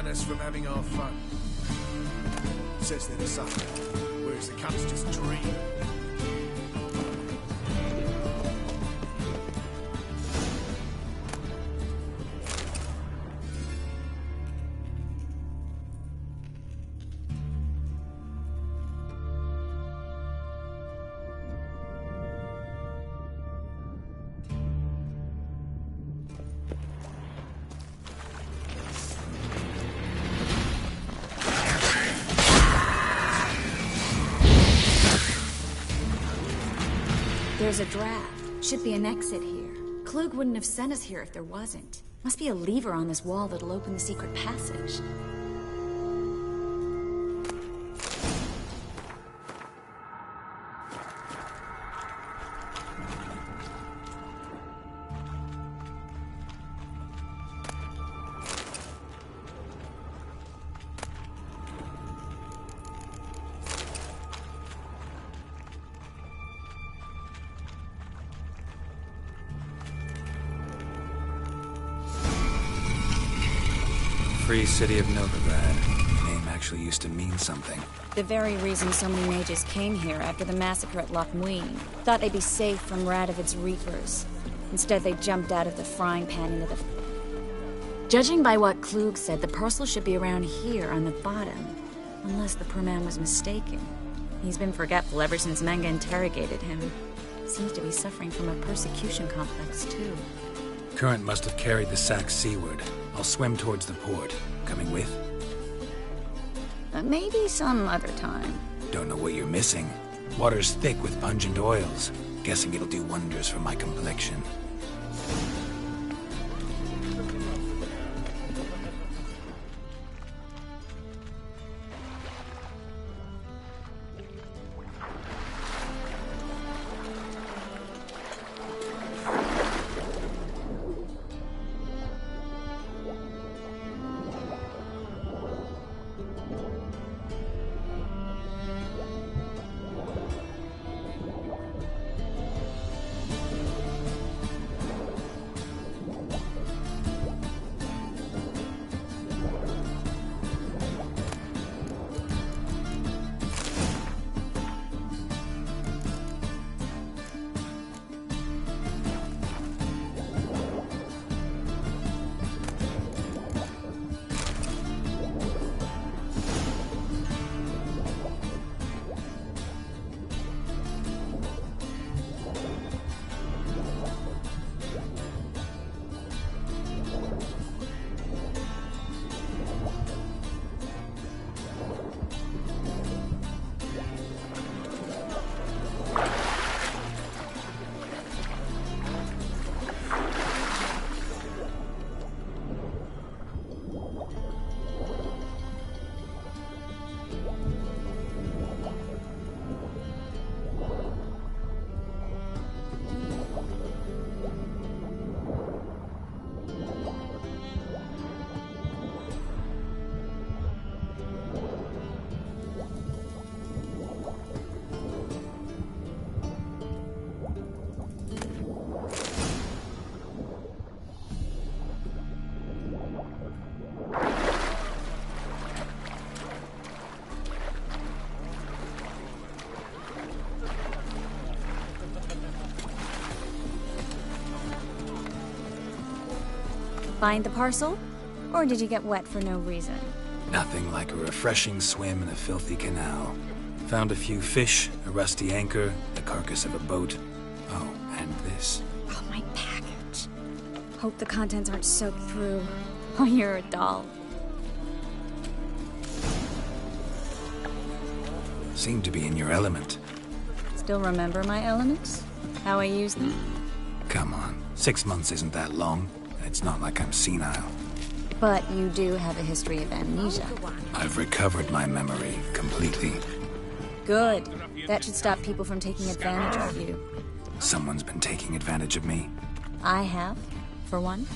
us from having our fun. Says they're the sun, whereas the cunt's just dream. There's a draft. Should be an exit here. Klug wouldn't have sent us here if there wasn't. Must be a lever on this wall that'll open the secret passage. Free City of Novigrad. The name actually used to mean something. The very reason so many mages came here after the massacre at Loch Muin. Thought they'd be safe from Radovid's reapers. Instead, they jumped out of the frying pan into the... Judging by what Klug said, the parcel should be around here on the bottom. Unless the poor man was mistaken. He's been forgetful ever since Menge interrogated him. Seems to be suffering from a persecution complex, too. Current must have carried the sack seaward. I'll swim towards the port. Coming with? Maybe some other time. Don't know what you're missing. Water's thick with pungent oils. Guessing it'll do wonders for my complexion. Find the parcel? Or did you get wet for no reason? Nothing like a refreshing swim in a filthy canal. Found a few fish, a rusty anchor, the carcass of a boat. Oh, and this. Oh, my package. Hope the contents aren't soaked through. Oh, you're a doll. Seem to be in your element. Still remember my elements? How I use them? Come on, 6 months isn't that long. It's not like I'm senile. But you do have a history of amnesia. I've recovered my memory completely. Good. That should stop people from taking advantage of you. Someone's been taking advantage of me. I have, for one.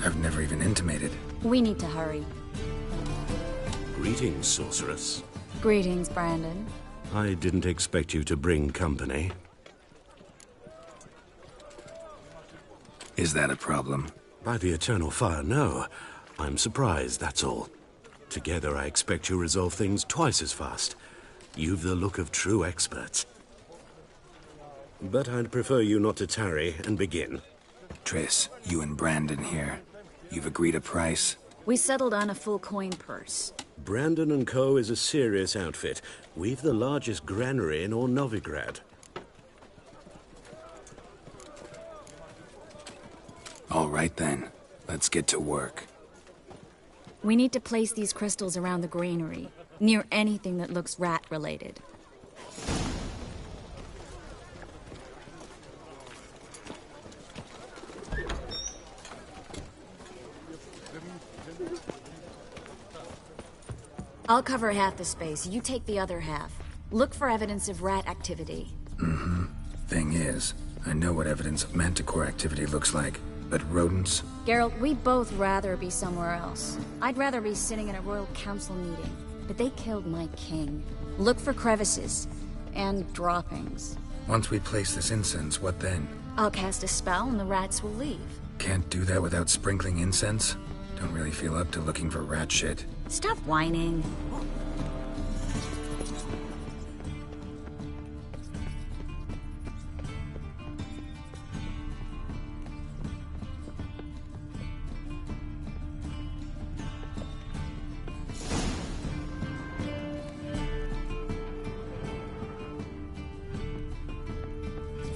I've never even intimated. We need to hurry. Greetings, sorceress. Greetings, Brandon. I didn't expect you to bring company. Is that a problem? By the Eternal Fire, no. I'm surprised, that's all. Together, I expect you resolve things twice as fast. You've the look of true experts. But I'd prefer you not to tarry and begin. Triss, you and Brandon here. You've agreed a price? We settled on a full coin purse. Brandon & Co. is a serious outfit. We've the largest granary in all Novigrad. All right then. Let's get to work. We need to place these crystals around the granary, near anything that looks rat-related. I'll cover half the space, you take the other half. Look for evidence of rat activity. Thing is, I know what evidence of manticore activity looks like, but rodents? Geralt, we'd both rather be somewhere else. I'd rather be sitting in a royal council meeting, but they killed my king. Look for crevices and droppings. Once we place this incense, what then? I'll cast a spell and the rats will leave. Can't do that without sprinkling incense? Don't really feel up to looking for rat shit. Stop whining.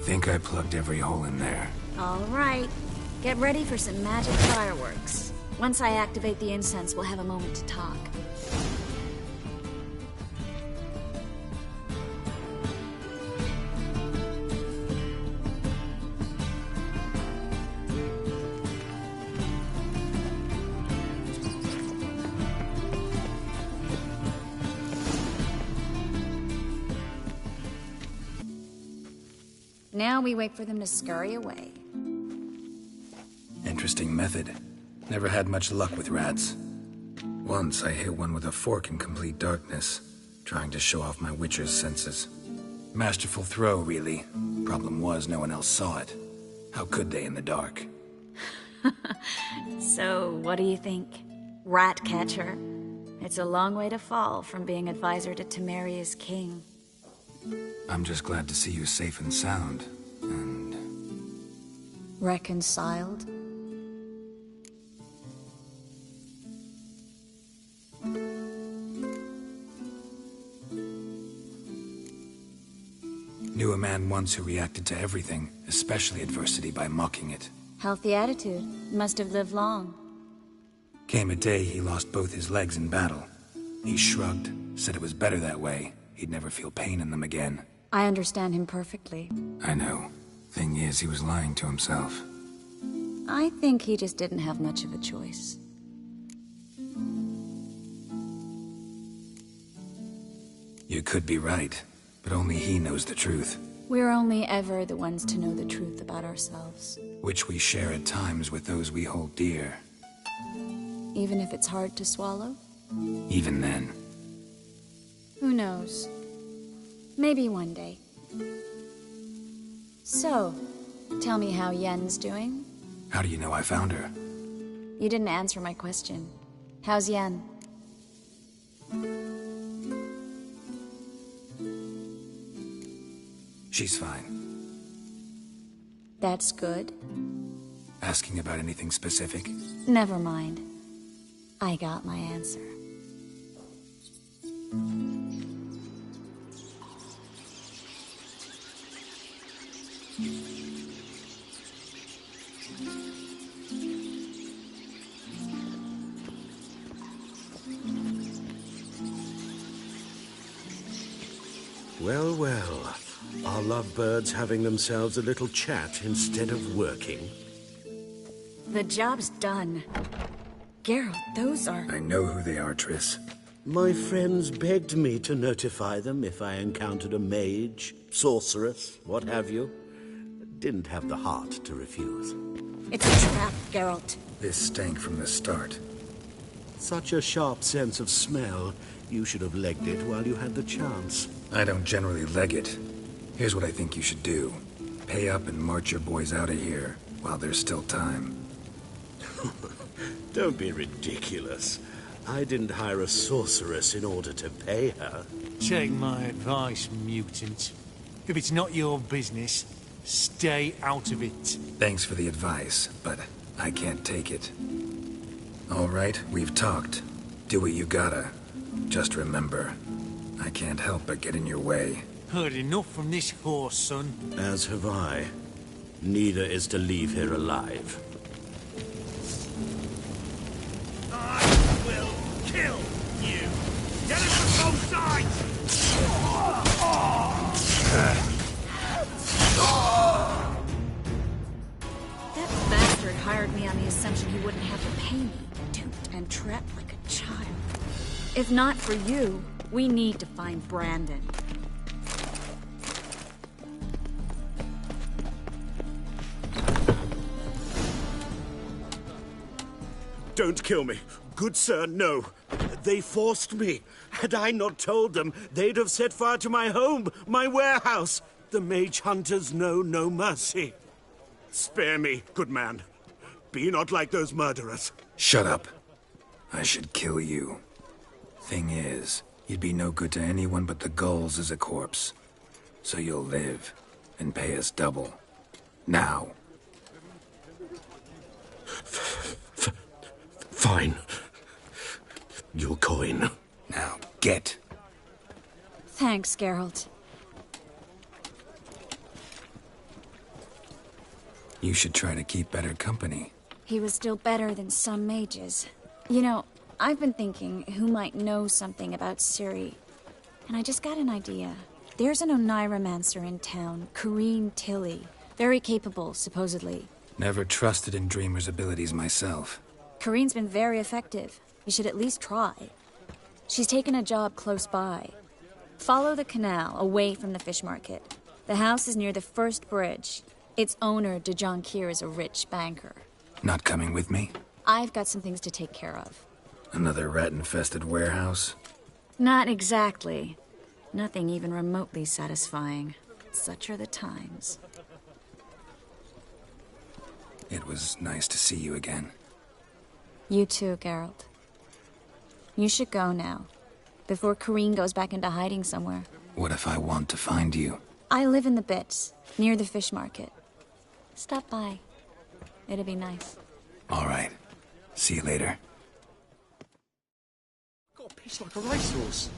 Think I plugged every hole in there. All right. Get ready for some magic fireworks. Once I activate the incense, we'll have a moment to talk. Now we wait for them to scurry away. Interesting method. Never had much luck with rats. Once I hit one with a fork in complete darkness, trying to show off my witcher's senses. Masterful throw, really. Problem was, no one else saw it. How could they in the dark? So, what do you think? Rat catcher? It's a long way to fall from being advisor to Temeria's king. I'm just glad to see you safe and sound, and... Reconciled? Knew a man once who reacted to everything, especially adversity, by mocking it. Healthy attitude. Must have lived long. Came a day he lost both his legs in battle. He shrugged, said it was better that way. He'd never feel pain in them again. I understand him perfectly. I know. Thing is, he was lying to himself. I think he just didn't have much of a choice. You could be right, but only he knows the truth. We're only ever the ones to know the truth about ourselves. Which we share at times with those we hold dear. Even if it's hard to swallow? Even then. Who knows? Maybe one day. So, tell me how Yen's doing? How do you know I found her? You didn't answer my question. How's Yen? She's fine. That's good. Asking about anything specific? Never mind. I got my answer. Well, well. Are lovebirds having themselves a little chat instead of working? The job's done. Geralt, those are... I know who they are, Triss. My friends begged me to notify them if I encountered a mage, sorceress, what have you. Didn't have the heart to refuse. It's a trap, Geralt. This stank from the start. Such a sharp sense of smell. You should have legged it while you had the chance. I don't generally leg it. Here's what I think you should do. Pay up and march your boys out of here, while there's still time. Don't be ridiculous. I didn't hire a sorceress in order to pay her. Take my advice, mutant. If it's not your business, stay out of it. Thanks for the advice, but I can't take it. All right, we've talked. Do what you gotta. Just remember, I can't help but get in your way. Heard enough from this horse, son. As have I. Neither is to leave here alive. I will kill you! Get it from both sides! That bastard hired me on the assumption he wouldn't have to pay me, duped and trapped like a child. If not for you, we need to find Brandon. Don't kill me. Good sir, no. They forced me. Had I not told them, they'd have set fire to my home, my warehouse. The mage hunters know no mercy. Spare me, good man. Be not like those murderers. Shut up. I should kill you. Thing is, you'd be no good to anyone but the gulls as a corpse. So you'll live, and pay us double. Now. Fine. Your coin. Now, get. Thanks, Geralt. You should try to keep better company. He was still better than some mages. You know, I've been thinking who might know something about Ciri. And I just got an idea. There's an Oneiromancer in town, Corrine Tilly. Very capable, supposedly. Never trusted in Dreamer's abilities myself. Corrine's been very effective. You should at least try. She's taken a job close by. Follow the canal, away from the fish market. The house is near the first bridge. Its owner, de Jonquière, is a rich banker. Not coming with me? I've got some things to take care of. Another rat-infested warehouse? Not exactly. Nothing even remotely satisfying. Such are the times. It was nice to see you again. You too, Geralt. You should go now, before Corrine goes back into hiding somewhere. What if I want to find you? I live in the Bits, near the fish market. Stop by. It'd be nice. All right. See you later. Got a piss like a racehorse.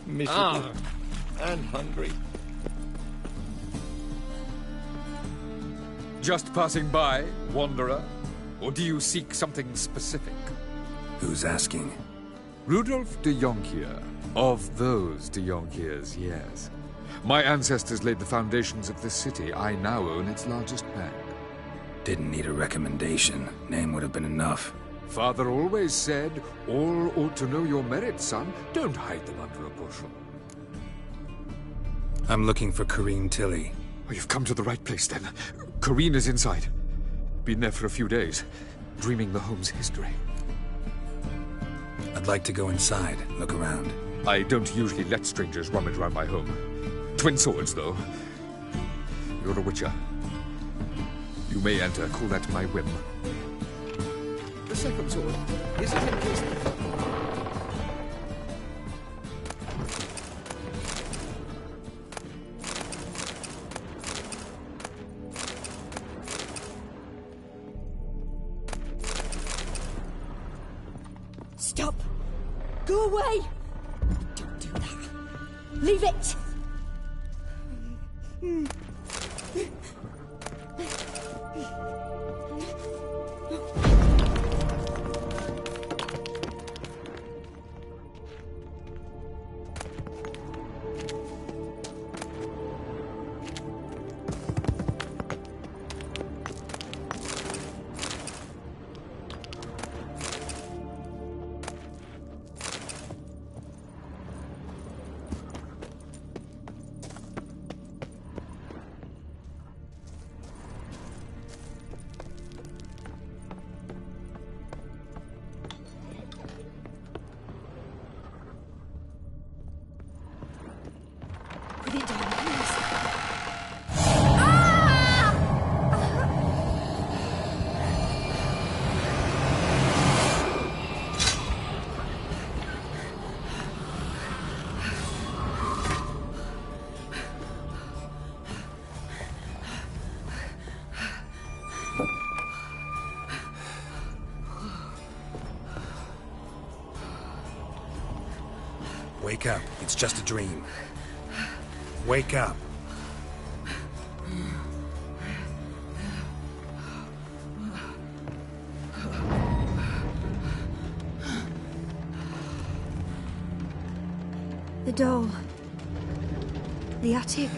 Miserable and hungry. Just passing by, wanderer? Or do you seek something specific? Who's asking? Rudolf de Jonquière. Of those de Jonquières, yes. My ancestors laid the foundations of this city. I now own its largest bank. Didn't need a recommendation. Name would have been enough. Father always said, all ought to know your merits, son. Don't hide them under a bushel. I'm looking for Corrine Tilly. Oh, you've come to the right place, then. Corrine is inside. Been there for a few days, dreaming the home's history. I'd like to go inside, look around. I don't usually let strangers rummage around my home. Twin swords, though. You're a witcher. You may enter, call that my whim. The second sword. Is it in case the... Stop! Go away! Don't do that. Leave it! Wake up. It's just a dream. Wake up. The doll. The attic.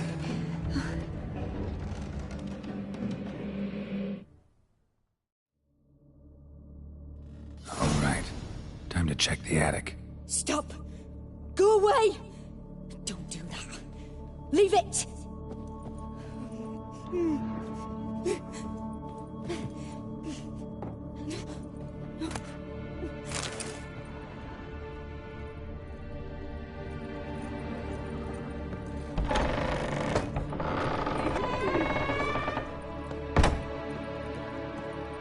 All right. Time to check the attic. Stop! Go away! Don't do that. Leave it!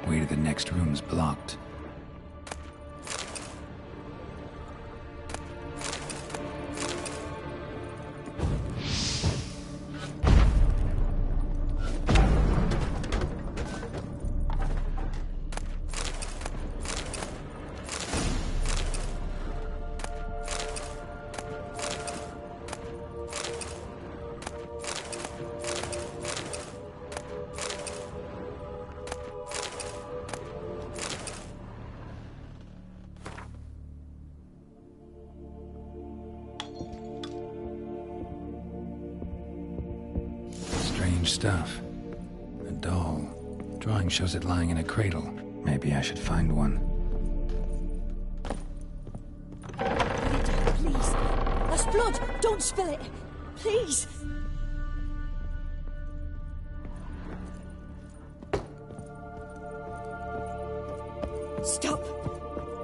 Way to the next room's blocked. Strange stuff. A doll. Drawing shows it lying in a cradle. Maybe I should find one. Please. That's blood! Don't spill it! Please! Stop!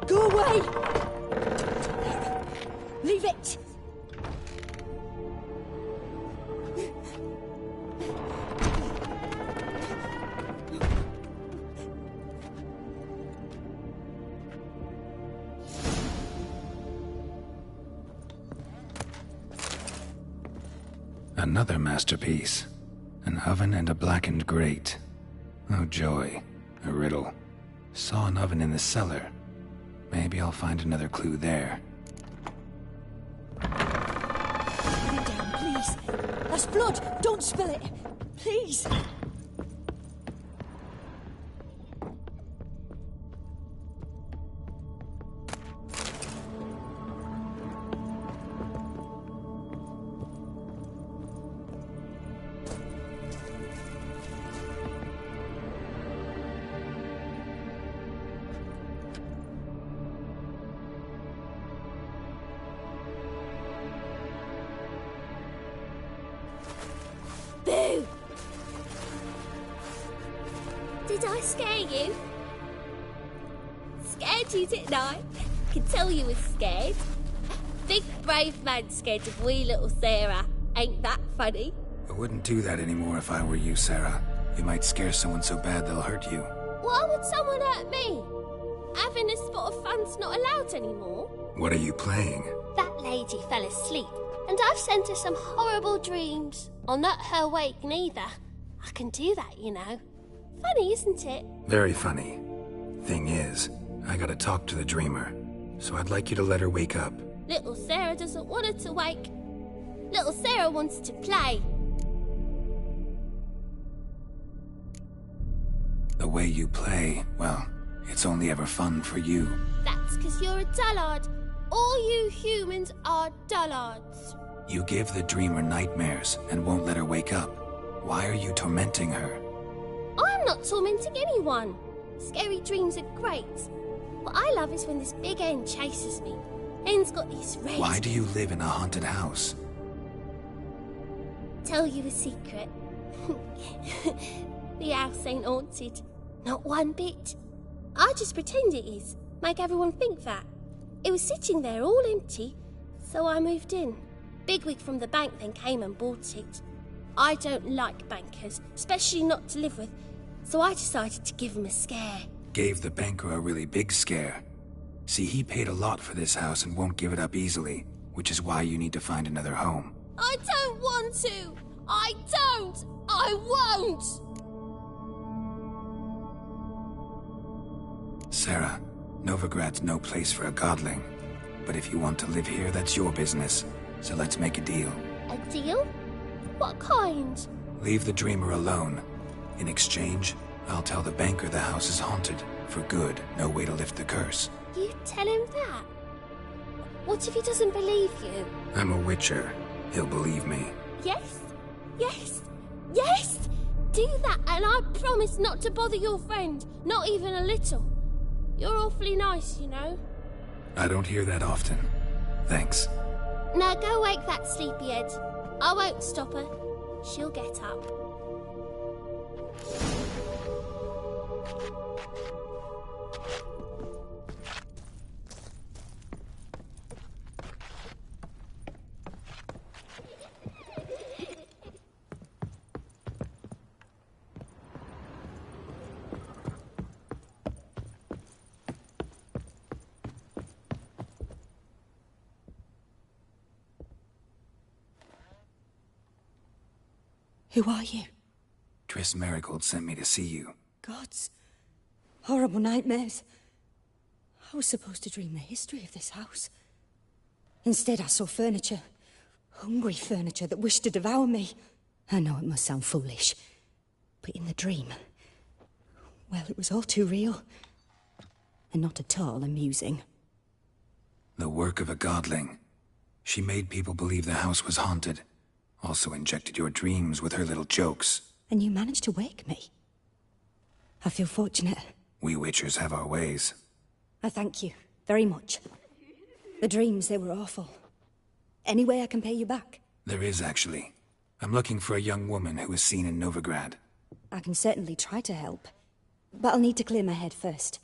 Go away! Don't do that. Leave it! Another masterpiece. An oven and a blackened grate. Oh joy. A riddle. Saw an oven in the cellar. Maybe I'll find another clue there. Put it down, please. That's blood! Don't spill it! Please! Boo! Did I scare you? Scared you, didn't I? Could tell you was scared. Big brave man scared of wee little Sarah. Ain't that funny? I wouldn't do that anymore if I were you, Sarah. You might scare someone so bad they'll hurt you. Why would someone hurt me? Having a spot of fun's not allowed anymore. What are you playing? That lady fell asleep, and I've sent her some horrible dreams. I'll not her wake neither. I can do that, you know. Funny, isn't it? Very funny. Thing is, I gotta talk to the dreamer, so I'd like you to let her wake up. Little Sarah doesn't want her to wake. Little Sarah wants to play. The way you play, well, it's only ever fun for you. That's 'cause you're a dullard. All you humans are dullards. You give the dreamer nightmares and won't let her wake up. Why are you tormenting her? I'm not tormenting anyone. Scary dreams are great. What I love is when this big hen chases me. Hen's got these rays. Why do you live in a haunted house? Tell you a secret. The house ain't haunted. Not one bit. I just pretend it is. Make everyone think that. It was sitting there all empty, so I moved in. Bigwig from the bank then came and bought it. I don't like bankers, especially not to live with, so I decided to give him a scare. Gave the banker a really big scare. See, he paid a lot for this house and won't give it up easily, which is why you need to find another home. I don't want to! I don't! I won't! Sarah, Novigrad's no place for a godling. But if you want to live here, that's your business. So let's make a deal. A deal? What kind? Leave the dreamer alone. In exchange, I'll tell the banker the house is haunted. For good, no way to lift the curse. You tell him that? What if he doesn't believe you? I'm a witcher. He'll believe me. Yes? Yes? Yes! Do that and I promise not to bother your friend. Not even a little. You're awfully nice, you know. I don't hear that often. Thanks. Now go wake that sleepyhead. I won't stop her. She'll get up. Who are you? Triss Merigold sent me to see you. Gods. Horrible nightmares. I was supposed to dream the history of this house. Instead, I saw furniture. Hungry furniture that wished to devour me. I know it must sound foolish, but in the dream, well, it was all too real. And not at all amusing. The work of a godling. She made people believe the house was haunted. Also injected your dreams with her little jokes. And you managed to wake me. I feel fortunate. We witchers have our ways. I thank you very much. The dreams, they were awful. Any way I can pay you back? There is, actually. I'm looking for a young woman who was seen in Novigrad. I can certainly try to help. But I'll need to clear my head first.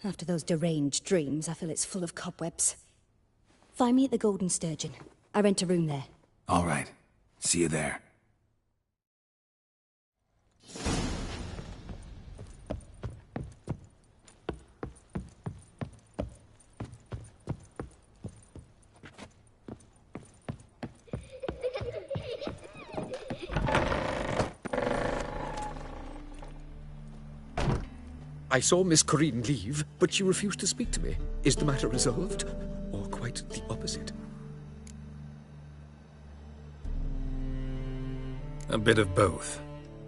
After those deranged dreams, I feel it's full of cobwebs. Find me at the Golden Sturgeon. I rent a room there. All right. See you there. I saw Miss Corinne leave, but she refused to speak to me. Is the matter resolved? Or quite the opposite? A bit of both.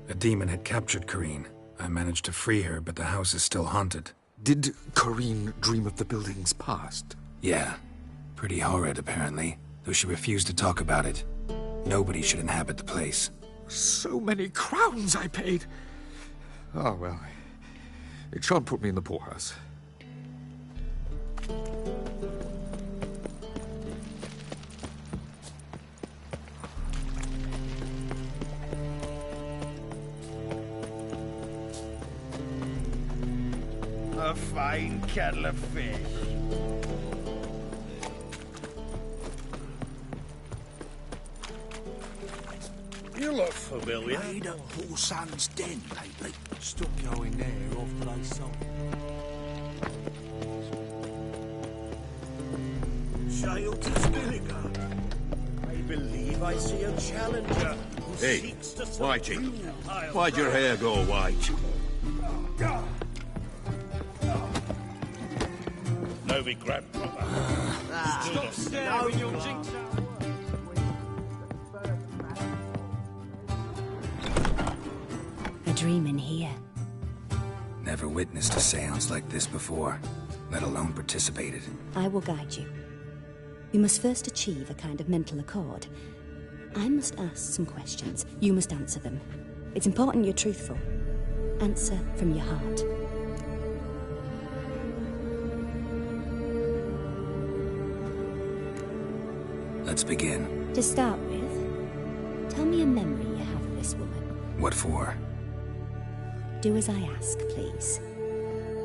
A demon had captured Corinne. I managed to free her, but the house is still haunted. Did Corinne dream of the building's past? Yeah. Pretty horrid, apparently, though she refused to talk about it. Nobody should inhabit the place. So many crowns I paid! Oh, well. It shan't put me in the poorhouse. A fine kettle of fish. You look familiar. Made at Horsan's Den lately. Stop going there, off play song. Shale to Skilligar. I believe I see a challenger who Hey, seeks to Whitey, subdue I'll why'd your hair go white? Novigrad proper. Stop staring, you'll jinx out. A dream in here. Never witnessed a seance like this before, let alone participated. I will guide you. You must first achieve a kind of mental accord. I must ask some questions. You must answer them. It's important you're truthful. Answer from your heart. Let's begin. To start with, tell me a memory you have of this woman. What for? Do as I ask, please.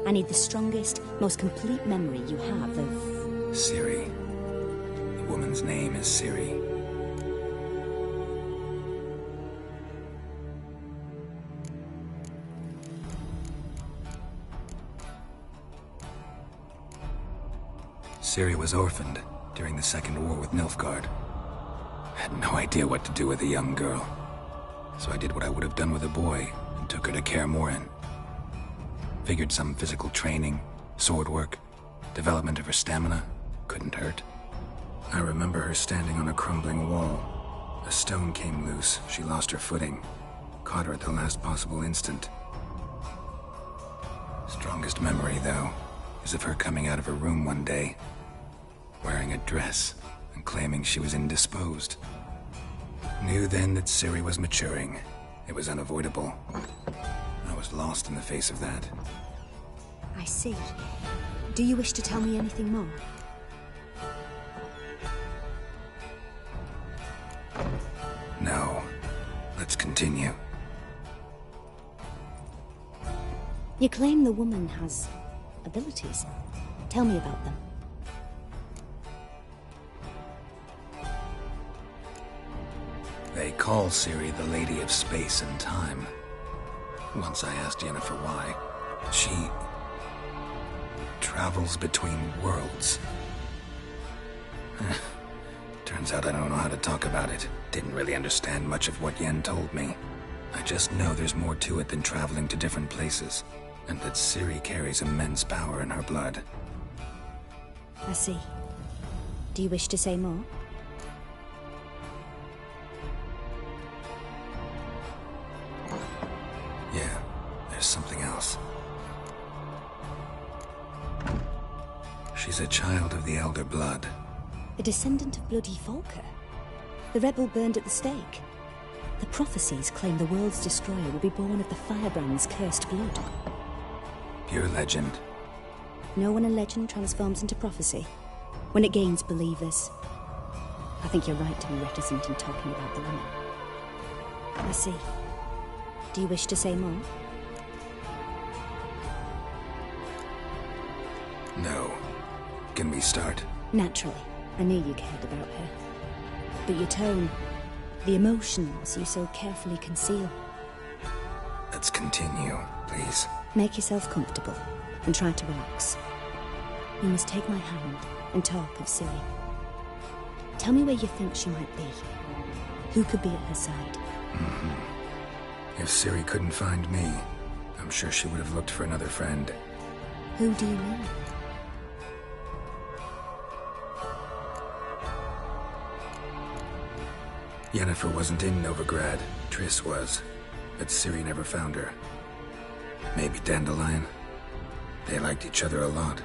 I need the strongest, most complete memory you have of... Ciri. The woman's name is Ciri. Ciri was orphaned during the Second War with Nilfgaard. I had no idea what to do with a young girl. So I did what I would have done with a boy and took her to Kaer Morhen. Figured some physical training, sword work, development of her stamina. couldn't hurt. I remember her standing on a crumbling wall. A stone came loose, she lost her footing. Caught her at the last possible instant. Strongest memory, though, is of her coming out of her room one day, wearing a dress and claiming she was indisposed. Knew then that Ciri was maturing. It was unavoidable. I was lost in the face of that. I see. Do you wish to tell me anything more? No. Let's continue. You claim the woman has abilities. Tell me about them. They call Ciri the Lady of Space and Time. Once I asked Yennefer why. She travels between worlds. Turns out I don't know how to talk about it. Didn't really understand much of what Yen told me. I just know there's more to it than traveling to different places, and that Ciri carries immense power in her blood. I see. Do you wish to say more? Yeah, there's something else. She's a child of the Elder Blood. A descendant of bloody Volker. The rebel burned at the stake. The prophecies claim the world's destroyer will be born of the Firebrand's cursed blood. Pure legend. Know when a legend transforms into prophecy? When it gains believers. I think you're right to be reticent in talking about the woman. I see. Do you wish to say more? No. Can we start? Naturally. I knew you cared about her. But your tone, the emotions you so carefully conceal. Let's continue, please. Make yourself comfortable and try to relax. You must take my hand and talk of Ciri. Tell me where you think she might be. Who could be at her side? If Ciri couldn't find me, I'm sure she would have looked for another friend. Who do you mean? Yennefer wasn't in Novigrad. Triss was. But Ciri never found her. Maybe Dandelion? They liked each other a lot.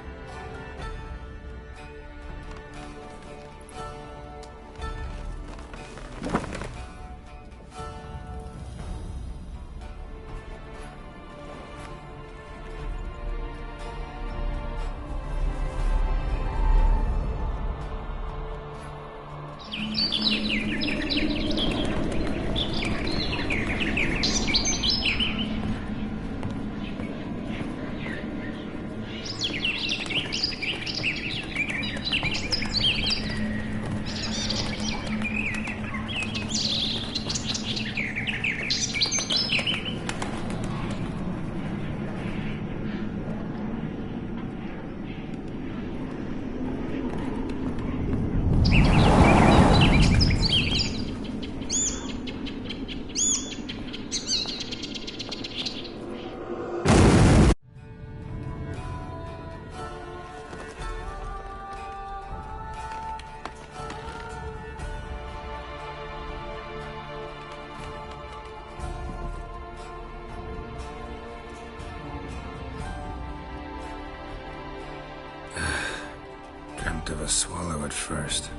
Of a swallow at first.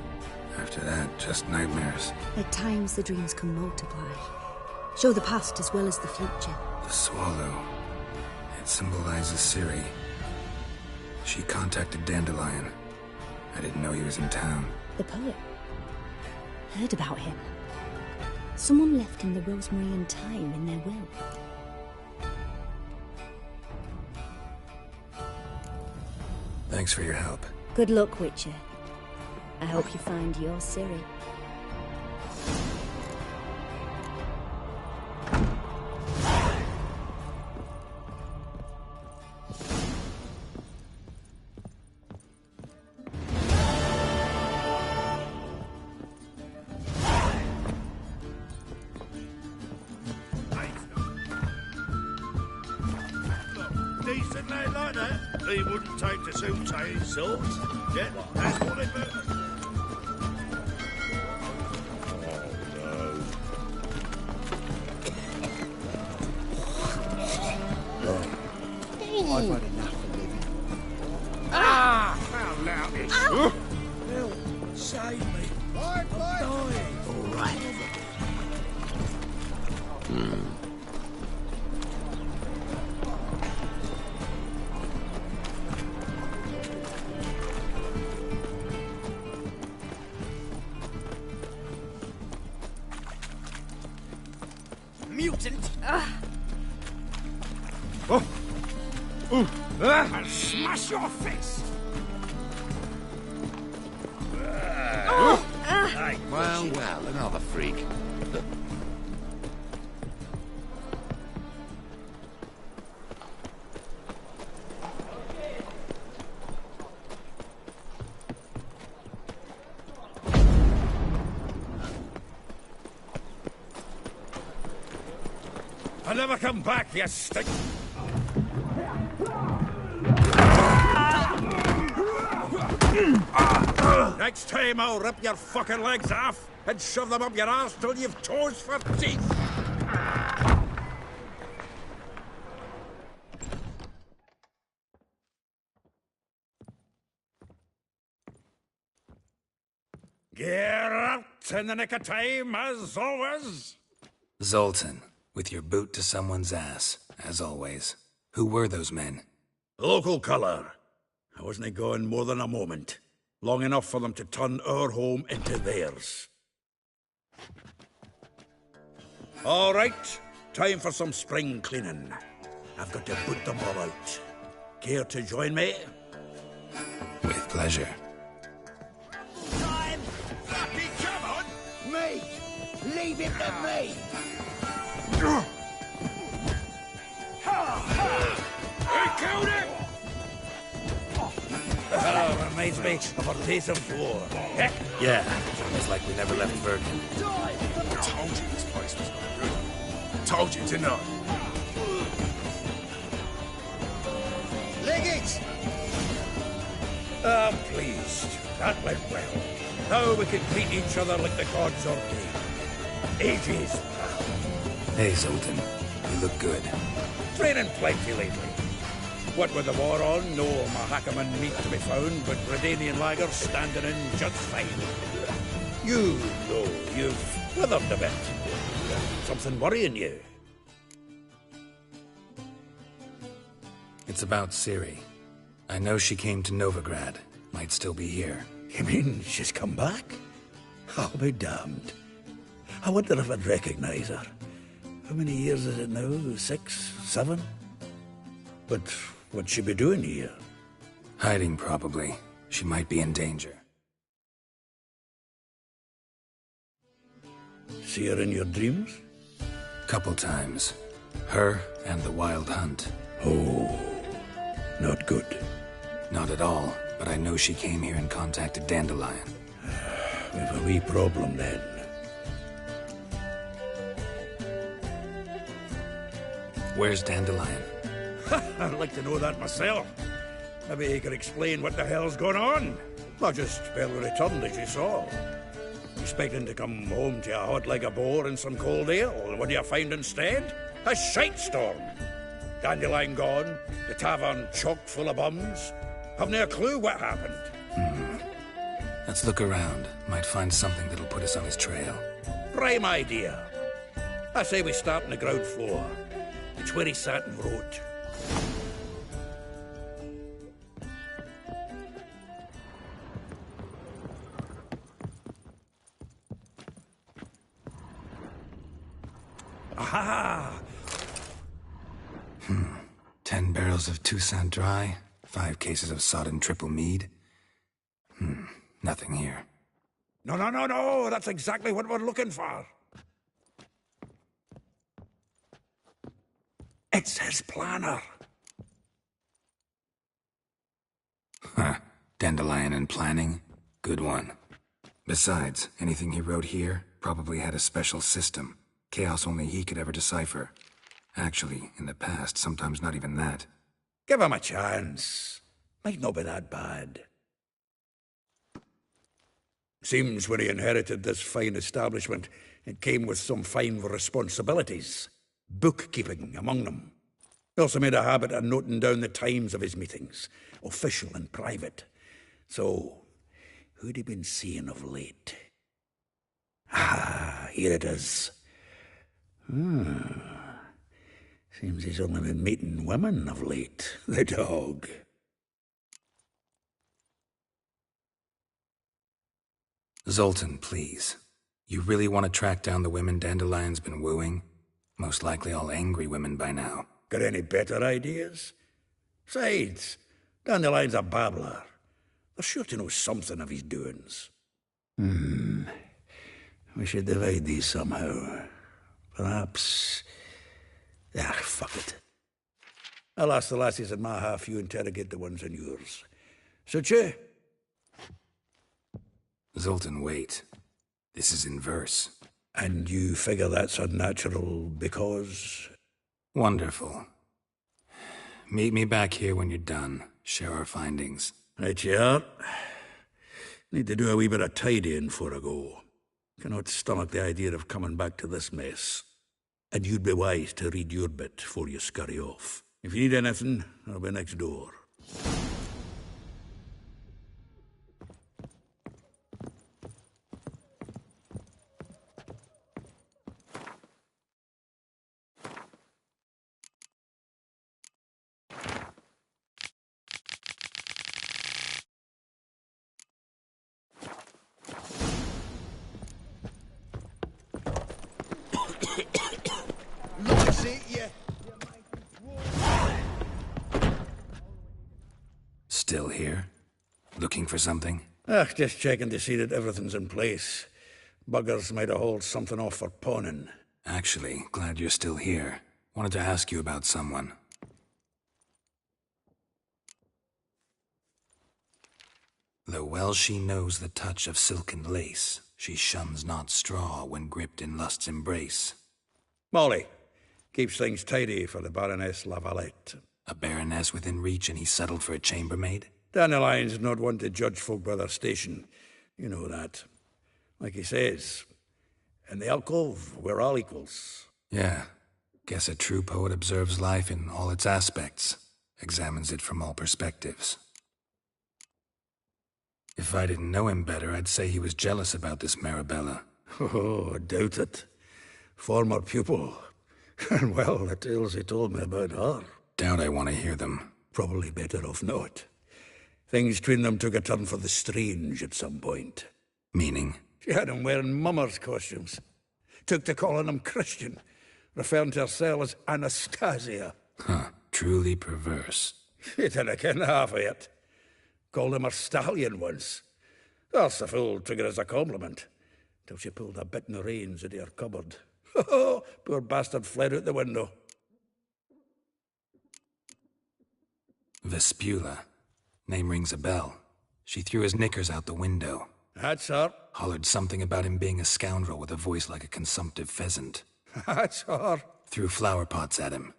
After that, just nightmares. At times, the dreams can multiply. Show the past as well as the future. The swallow. It symbolizes Ciri. She contacted Dandelion. I didn't know he was in town. The poet. Heard about him. Someone left him the rosemary and thyme in their will. Thanks for your help. Good luck, Witcher. I hope you find your Ciri. decent lad like that, he wouldn't take to suit his sort. Yeah, that's what it meant. I've had enough of living. How loud is Help! Save me! I'm dying! All right. Mutant! I'll smash your face! Well, another freak. I'll never come back, you stink! Next time I'll rip your fucking legs off and shove them up your ass till you've toes for teeth! Get out in the nick of time, as always! Zoltan, with your boot to someone's ass, as always. Who were those men? Local colour. I wasn't gone more than a moment. Long enough for them to turn our home into theirs. All right, time for some spring cleaning. I've got to put them all out. Care to join me? With pleasure. Time! Fucking come on! Me! Leave it to me! I killed him! Reminds me of our days of war. Heck, Yeah, it's like we never left Virgin. I told you this place was no good. I told you, didn't I? Leggings! I'm pleased. That went well. Now we can greet each other like the gods ordained. Ages, pal. Hey, Zoltan. You look good. Training plenty lately. What with the war on, no Mahakaman meat to be found, but Redanian lagers standing in just fine. You know you've withered a bit. Something worrying you? It's about Ciri. I know she came to Novigrad. Might still be here. You mean she's come back? I'll be damned. I wonder if I'd recognize her. How many years is it now? 6, 7? But what'd she be doing here? Hiding, probably. She might be in danger. See her in your dreams? Couple times. Her and the Wild Hunt. Oh, not good. Not at all, but I know she came here and contacted Dandelion. We've a wee problem then. Where's Dandelion? I'd like to know that myself. Maybe he could explain what the hell's going on. Not just barely returned as you saw. Expecting to come home to a hot leg of boar and some cold ale. What do you find instead? A shite storm. Dandelion gone, the tavern chock full of bums. Have no clue what happened. Let's look around. Might find something that'll put us on his trail. Prime idea. I say we start on the ground floor. It's where he sat and wrote. Aha! 10 barrels of Toussaint Dry, 5 cases of sodden triple mead. Nothing here. No, that's exactly what we're looking for. It's his planner. Huh. Dandelion and planning? Good one. Besides, anything he wrote here probably had a special system. Chaos only he could ever decipher. Actually, in the past, sometimes not even that. Give him a chance. Might not be that bad. Seems when he inherited this fine establishment, it came with some fine responsibilities. Bookkeeping among them. He also made a habit of noting down the times of his meetings, official and private. So, who'd he been seeing of late? Ah, here it is. Seems he's only been meeting women of late, the dog. Zoltan, please. You really want to track down the women Dandelion's been wooing? Most likely all angry women by now. Got any better ideas? Besides, Dandelion's a babbler. They're sure to know something of his doings. We should divide these somehow. Perhaps... fuck it. I'll ask the lassies in my half, you interrogate the ones in yours. Suit you? Zoltan, wait. This is in verse. And you figure that's unnatural because... Wonderful. Meet me back here when you're done. Share our findings. Right you are. Need to do a wee bit of tidying before I go. Cannot stomach the idea of coming back to this mess. And you'd be wise to read your bit before you scurry off. If you need anything, I'll be next door. Still here? Looking for something? Just checking to see that everything's in place. Buggers might have hauled something off for pawning. Actually, glad you're still here. Wanted to ask you about someone. Though well she knows the touch of silken lace, she shuns not straw when gripped in lust's embrace. Molly. Keeps things tidy for the Baroness Lavalette. A baroness within reach and he settled for a chambermaid? Dandelion's not one to judge folk by their station. You know that. Like he says, in the alcove, we're all equals. Yeah. Guess a true poet observes life in all its aspects, examines it from all perspectives. If I didn't know him better, I'd say he was jealous about this Marabella. Oh, I doubt it. Former pupil. And well, the tales he told me about her. Doubt I want to hear them. Probably better off not. Things between them took a turn for the strange at some point. Meaning? She had him wearing mummers' costumes. Took to calling him Christian, referring to herself as Anastasia. Huh, truly perverse. She didn't ken half of it. Called him her stallion once. That's the fool took it as a compliment. Till she pulled a bit in the reins into her cupboard. Oh, poor bastard fled out the window. Vespula. Name rings a bell. She threw his knickers out the window. That's her. Hollered something about him being a scoundrel with a voice like a consumptive pheasant. That's her. Threw flower pots at him.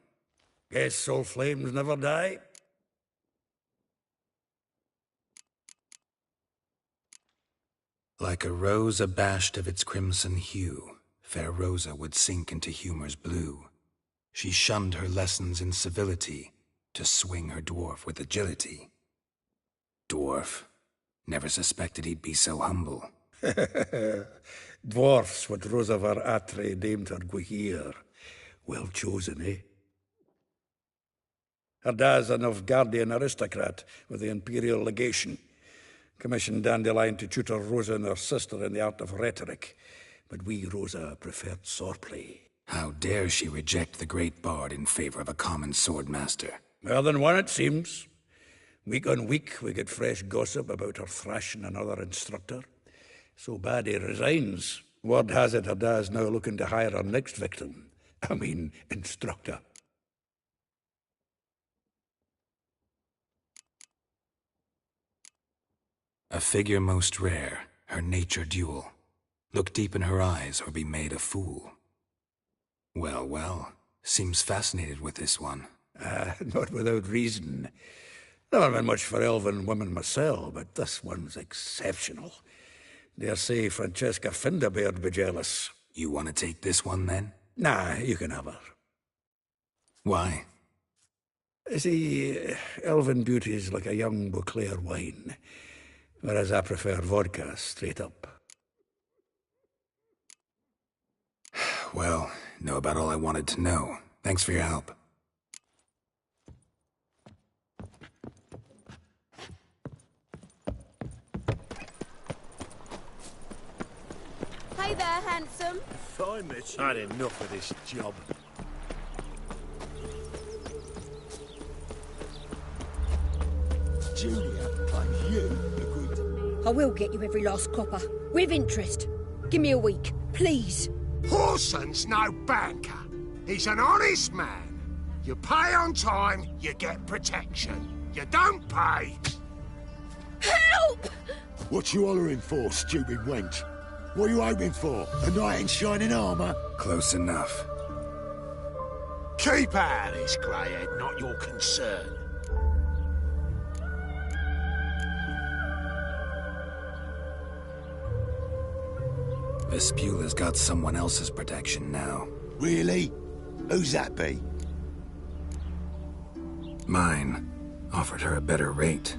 Guess soul flames never die. Like a rose abashed of its crimson hue, fair Rosa would sink into humor's blue. She shunned her lessons in civility, to swing her dwarf with agility. Dwarf. Never suspected he'd be so humble. Dwarfs what Rosa var Atre named her Guihir. Well chosen, eh? Her dad's a Novgardian aristocrat with the Imperial Legation. Commissioned Dandelion to tutor Rosa and her sister in the art of rhetoric. But we, Rosa, preferred swordplay. How dare she reject the great bard in favor of a common swordmaster? More than one, it seems. Week on week, we get fresh gossip about her thrashing another instructor. So bad he resigns. Word has it her dad's now looking to hire her next victim. I mean, instructor. A figure most rare, her nature dual. Look deep in her eyes or be made a fool. Well, well, seems fascinated with this one. Not without reason. Never been much for elven women myself, but this one's exceptional. Dare say Francesca Finderbeard be jealous. You want to take this one, then? Nah, you can have her. Why? See, elven beauty's like a young Beauclair wine, whereas I prefer vodka straight up. Well, know about all I wanted to know. Thanks for your help. Hey there, handsome. Fine, Mitch. I'd enough of this job. Julia, and you agreed to... I will get you every last copper. With interest. Give me a week, please. Horson's no banker. He's an honest man. You pay on time, you get protection. You don't pay... Help! What you hollering for, stupid wench? What are you hoping for? A knight in shining armour? Close enough. Keep out of this, Greyhead, not your concern. Vespula's got someone else's protection now. Really? Who's that be? Mine. Offered her a better rate.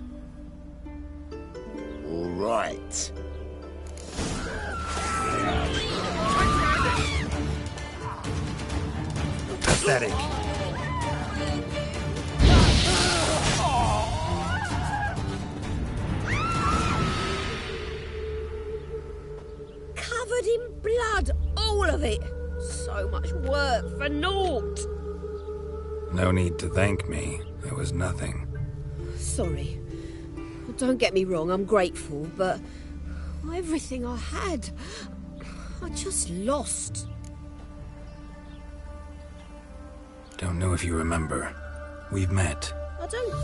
All right. Pathetic. Covered in blood, all of it. So much work for naught. No need to thank me. It was nothing. Sorry. Don't get me wrong, I'm grateful, but everything I had, I just lost. Don't know if you remember. We've met. I don't...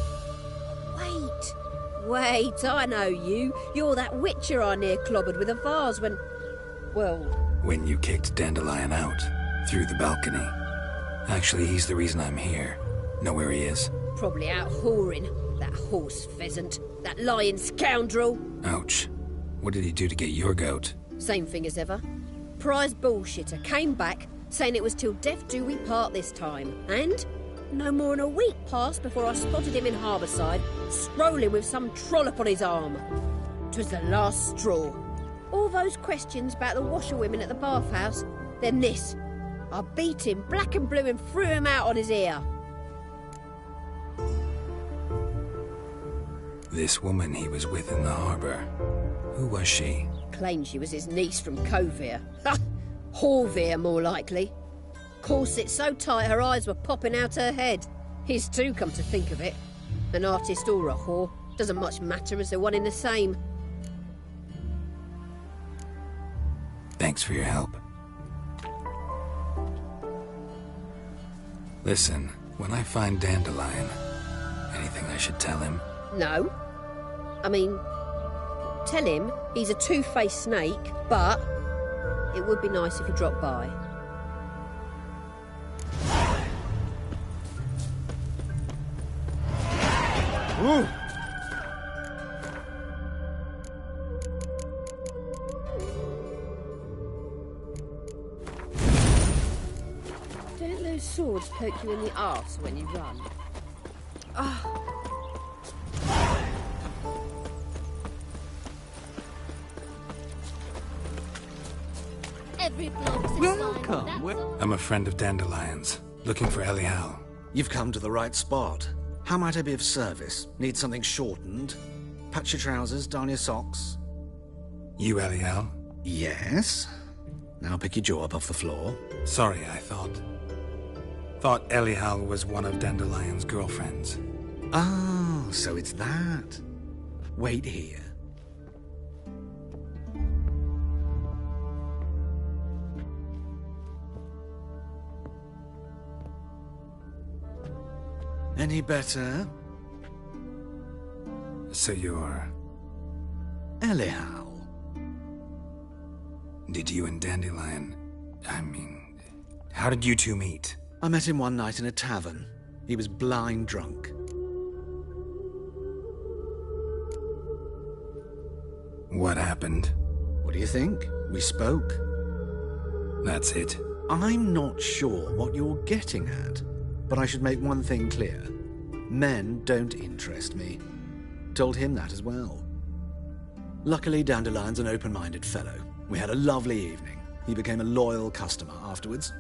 Wait, I know you. You're that witcher I near clobbered with a vase when... Well... When you kicked Dandelion out. Through the balcony. Actually, he's the reason I'm here. Know where he is? Probably out whoring. That horse pheasant. That lying scoundrel. Ouch. What did he do to get your goat? Same thing as ever. Prize bullshitter came back, saying it was till death do we part this time. And no more than a week passed before I spotted him in Harbourside, strolling with some trollop on his arm. 'Twas the last straw. All those questions about the washerwomen at the bathhouse, then this. I beat him black and blue and threw him out on his ear. This woman he was with in the harbour. Who was she? Claimed she was his niece from Kovir. Ha! Horvir, more likely. Corset so tight her eyes were popping out her head. His too, come to think of it. An artist or a whore. Doesn't much matter as they're one in the same. Thanks for your help. Listen, when I find Dandelion, anything I should tell him? No. I mean, tell him he's a two-faced snake, but it would be nice if he dropped by. Ooh. Don't those swords poke you in the arse when you run? Every bloke's Welcome. I'm a friend of Dandelion's, looking for Elial. You've come to the right spot. How might I be of service? Need something shortened? Patch your trousers, darn your socks? You Elial? Yes. Now pick your jaw up off the floor. Sorry, I thought Elial was one of Dandelion's girlfriends. Oh, so it's that. Wait here. Any better? So you're... Elial. Did you and Dandelion... how did you two meet? I met him one night in a tavern. He was blind drunk. What happened? What do you think? We spoke. That's it. I'm not sure what you're getting at, but I should make one thing clear. Men don't interest me. Told him that as well. Luckily, Dandelion's an open-minded fellow. We had a lovely evening. He became a loyal customer afterwards.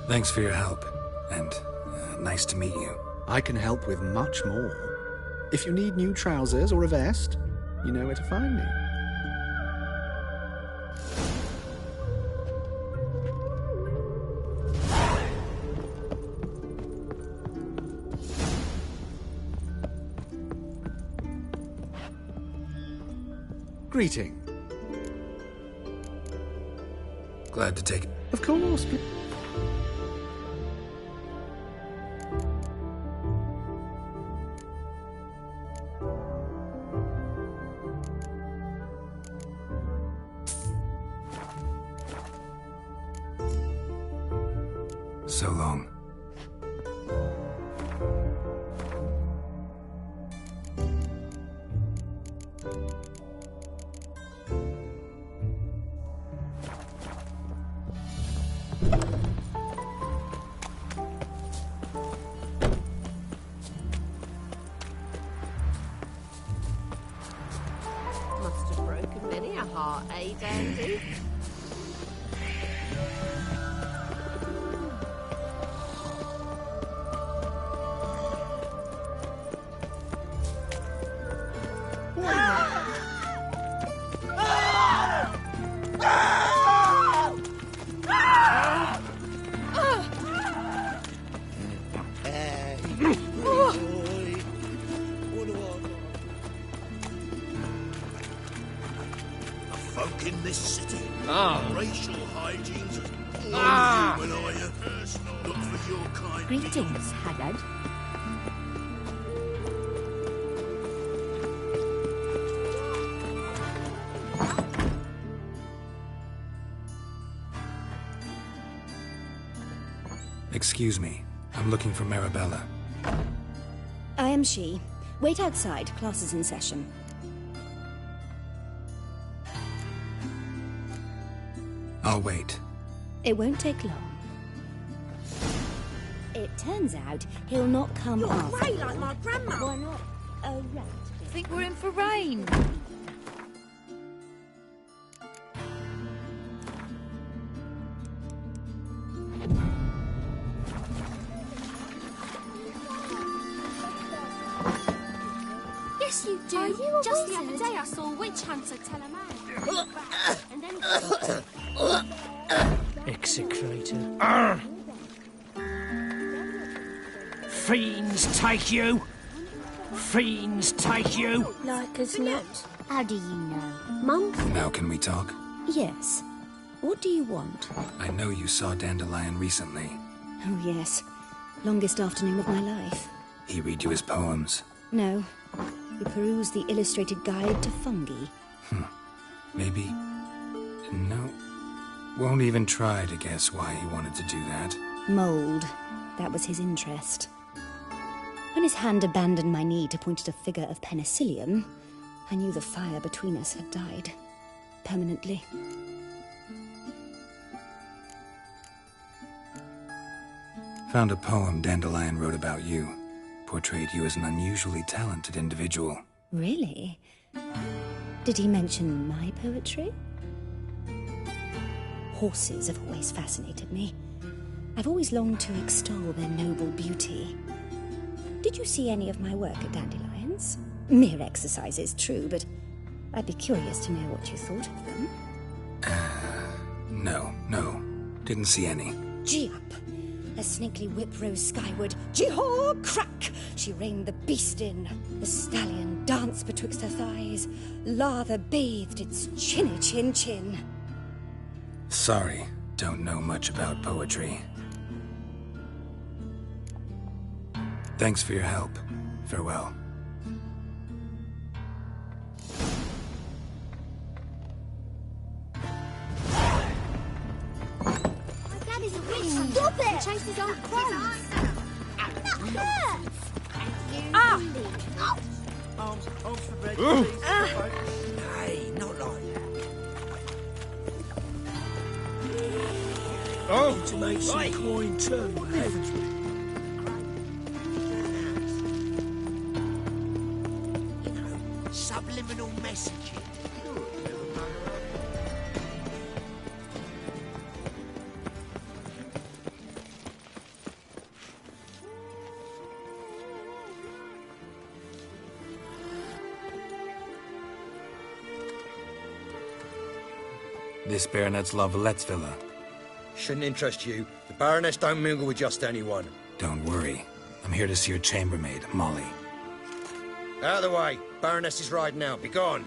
Thanks for your help, and nice to meet you. I can help with much more. If you need new trousers or a vest, you know where to find me. Greeting. Glad to take it. Of course. So long. Must have broken many a heart, eh, Dandy? Folk in this city. Racial hygiene's as Ah. when I have look for your kind. Greetings, Haggard. Excuse me. I'm looking for Marabella. I am she. Wait outside. Class is in session. I'll wait. It won't take long. It turns out he'll not come You're after. grey like my grandma. Why not? A rat. I think we're in for rain. Yes, you do. Are you a Just the wizard? other day I saw a witch hunter tell a man. And then Execrator. Fiends take you! Fiends take you! Like as not. How do you know? Mum? Now can we talk? Yes. What do you want? I know you saw Dandelion recently. Oh, yes. Longest afternoon of my life. He read you his poems. No. We perused the illustrated guide to fungi. Maybe... No. Won't even try to guess why he wanted to do that. Mould. That was his interest. When his hand abandoned my knee to point at a figure of penicillium, I knew the fire between us had died. Permanently. Found a poem Dandelion wrote about you. Portrayed you as an unusually talented individual. Really? Did he mention my poetry? Horses have always fascinated me. I've always longed to extol their noble beauty. Did you see any of my work at Dandelion's? Mere exercises, true, but I'd be curious to know what you thought of them. No. Didn't see any. Gee up! A snakely whip rose skyward. Gee-haw! Crack! She reined the beast in. The stallion danced betwixt her thighs. Lather bathed its chinny chin. Sorry, don't know much about poetry. Thanks for your help. Farewell. is a witch. Stop it! He chased his own crows. That hurts! Ah! Arms for bread, Ooh. please. Hey, not like that. Oh, to make some coin too. Subliminal messaging. This Baronet's Lavalette's villa. Shouldn't interest you. The Baroness don't mingle with just anyone. Don't worry. I'm here to see your chambermaid, Molly. Out of the way. Baroness is riding out. Be gone.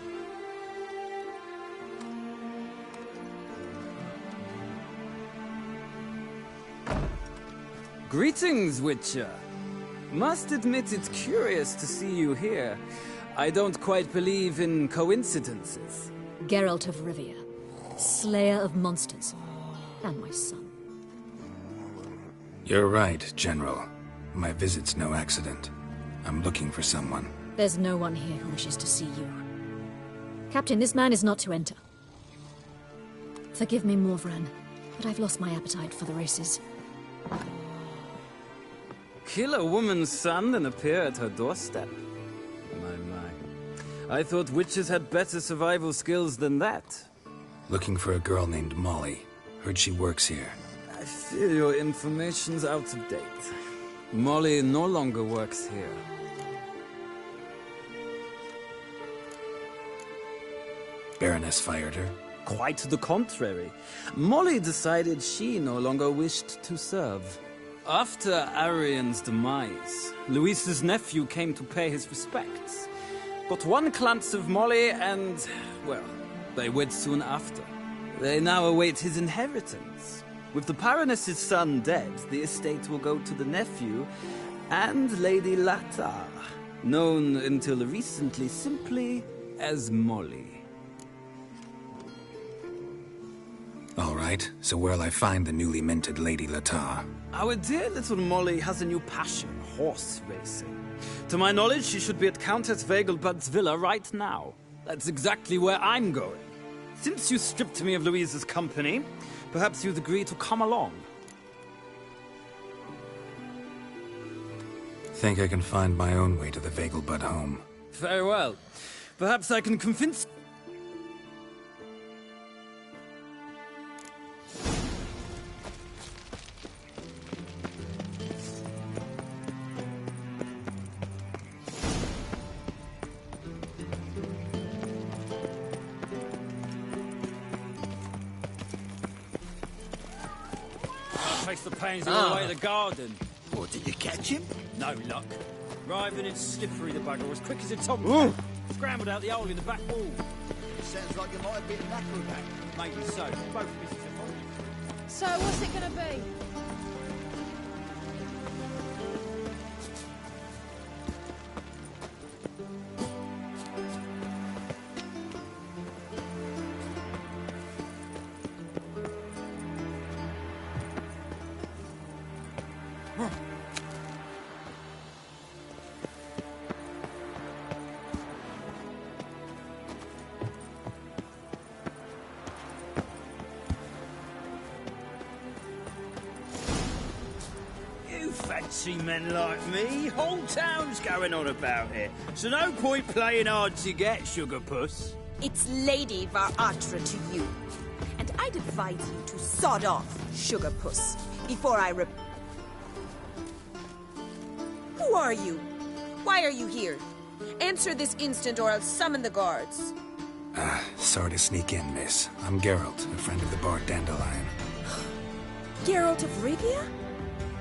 Greetings, Witcher. Must admit it's curious to see you here. I don't quite believe in coincidences. Geralt of Rivia, Slayer of Monsters, and my son. You're right, General. My visit's no accident. I'm looking for someone. There's no one here who wishes to see you. Captain, this man is not to enter. Forgive me, Morvran, but I've lost my appetite for the races. Kill a woman's son and appear at her doorstep? My. I thought witches had better survival skills than that. Looking for a girl named Molly. Heard she works here. I fear your information's out of date. Molly no longer works here. Baroness fired her? Quite the contrary. Molly decided she no longer wished to serve. After Arian's demise, Luis's nephew came to pay his respects. Got one glance of Molly and, well, they wed soon after. They now await his inheritance. With the Baroness's son dead, the estate will go to the nephew and Lady Latar, known until recently simply as Molly. All right, so where'll I find the newly minted Lady Latar? Our dear little Molly has a new passion, horse racing. To my knowledge, she should be at Countess Vegelbud's villa right now. That's exactly where I'm going. Since you stripped me of Louise's company, perhaps you'd agree to come along. Think I can find my own way to the Vegelbud home. Very well. Perhaps I can convince... Takes the pains all the way to the garden. What, did you catch him? No luck. Writhing and slippery, the bugger, as quick as a tomcat. Scrambled out the hole in the back wall. Sounds like you might have been an acrobat. Maybe so. Both misses are fine. So, what's it gonna be? Fancy men like me. Whole town's going on about it. So no point playing hard to get, sugar puss. It's Lady Var-Atra to you. And I'd advise you to sod off, sugar puss, before I Who are you? Why are you here? Answer this instant or I'll summon the guards. Sorry to sneak in, miss. I'm Geralt, a friend of the Bard Dandelion. Geralt of Rivia?